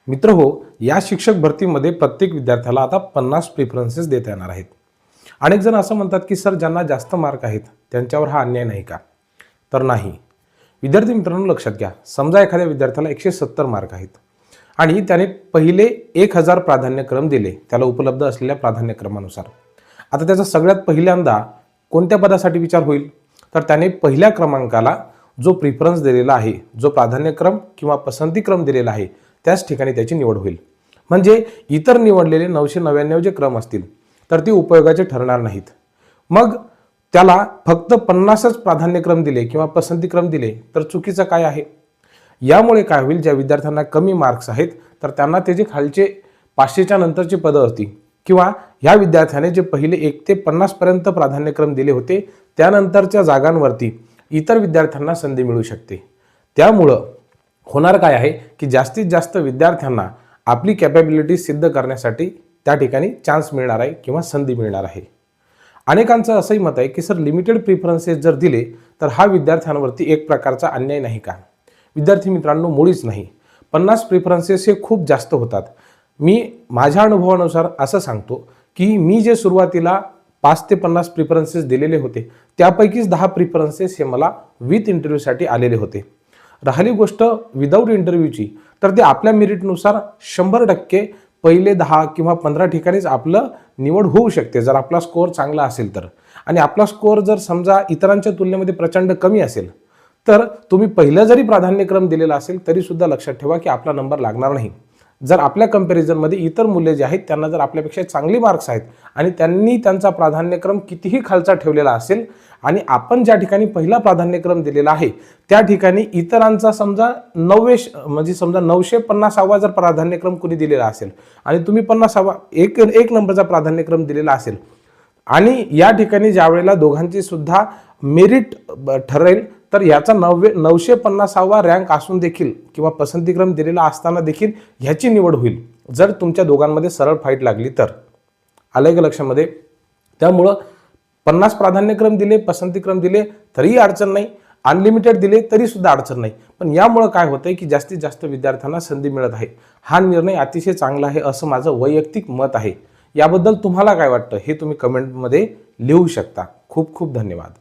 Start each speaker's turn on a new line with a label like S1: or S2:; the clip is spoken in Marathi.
S1: मित्रहो, या शिक्षक भरतीमध्ये प्रत्येक विद्यार्थ्याला आता 50 प्रेफरन्सेस देता येणार आहेत. अनेक जण असं म्हणतात की सर, ज्यांना जास्त मार्क आहेत त्यांच्यावर हा अन्याय नाही का? तर नाही. विद्यार्थी मित्रांनो, लक्षात घ्या, समजा एखाद्या विद्यार्थ्याला 170 मार्क आहेत आणि त्याने पहिले 1000 प्राधान्यक्रम दिले त्याला उपलब्ध असलेल्या प्राधान्यक्रमानुसार. आता त्याचा सगळ्यात पहिल्यांदा कोणत्या पदासाठी विचार होईल? तर त्याने पहिल्या क्रमांकाला जो प्रिफरन्स दिलेला आहे, जो प्राधान्यक्रम किंवा पसंतीक्रम दिलेला आहे, त्याच ठिकाणी त्याची निवड होईल. म्हणजे इतर निवडलेले 999 जे क्रम असतील तर ते उपयोगाचे ठरणार नाहीत. मग त्याला फक्त 50च प्राधान्यक्रम दिले किंवा पसंतीक्रम दिले तर चुकीचं काय आहे? यामुळे काय होईल, ज्या विद्यार्थ्यांना कमी मार्क्स आहेत तर त्यांना ते जे खालचे 500च्या नंतरचे पदं असतील किंवा ह्या विद्यार्थ्याने जे पहिले 1 ते 50 पर्यंत प्राधान्यक्रम दिले होते त्यानंतरच्या जागांवरती इतर विद्यार्थ्यांना संधी मिळू शकते. त्यामुळं होणार काय आहे की जास्तीत जास्त विद्यार्थ्यांना आपली कॅपॅबिलिटी सिद्ध करण्यासाठी त्या ठिकाणी चान्स मिळणार आहे किंवा संधी मिळणार आहे. अनेकांचं असंही मत आहे की सर, लिमिटेड प्रिफरन्सेस जर दिले तर हा विद्यार्थ्यांवरती एक प्रकारचा अन्याय नाही का? विद्यार्थी मित्रांनो, मुळीच नाही. 50 प्रिफरन्सेस हे खूप जास्त होतात. मी माझ्या अनुभवानुसार असं सांगतो की मी जे सुरुवातीला 5 ते 50 प्रिफरन्सेस दिलेले होते त्यापैकीच 10 प्रिफरन्सेस हे मला विथ इंटरव्ह्यूसाठी आलेले होते. राहिली गोष्ट विदाऊट इंटरव्ह्यूची, तर ते आपल्या मेरिटनुसार 100% पहिले 10 किंवा 15 ठिकाणीच आपलं निवड होऊ शकते जर आपला स्कोअर चांगला असेल तर. आणि आपला स्कोअर जर समजा इतरांच्या तुलनेमध्ये प्रचंड कमी असेल तर तुम्ही पहिलं जरी प्राधान्यक्रम दिलेला असेल तरी सुद्धा लक्षात ठेवा की आपला नंबर लागणार नाही. जर आपल्या कंपॅरिझनमध्ये इतर मूल्य जे आहेत त्यांना जर आपल्यापेक्षा चांगली मार्क्स आहेत आणि त्यांनी त्यांचा प्राधान्यक्रम कितीही खालचा ठेवलेला असेल आणि आपण ज्या ठिकाणी पहिला प्राधान्यक्रम दिलेला आहे त्या ठिकाणी इतरांचा समजा 950वा जर प्राधान्यक्रम कुणी दिलेला असेल आणि तुम्ही 50वा एक नंबरचा प्राधान्यक्रम दिलेला असेल आणि या ठिकाणी ज्या वेळेला दोघांची सुद्धा मेरिट ठरेल तर याचा 950वा रँक असून देखील किंवा पसंतीक्रम दिलेला असताना देखील ह्याची निवड होईल जर तुमच्या दोघांमध्ये सरळ फाईट लागली तर. आलंय का लक्षामध्ये? त्यामुळं 50 प्राधान्यक्रम दिले, पसंतीक्रम दिले तरीही अडचण नाही, अनलिमिटेड दिले तरी सुद्धा अडचण नाही. पण यामुळं काय होतंय की जास्तीत जास्त विद्यार्थ्यांना संधी मिळत आहे. हा निर्णय अतिशय चांगला आहे असं माझं वैयक्तिक मत आहे. याबद्दल तुम्हाला काय वाटतं हे तुम्ही कमेंटमध्ये लिहू शकता. खूप खूप धन्यवाद.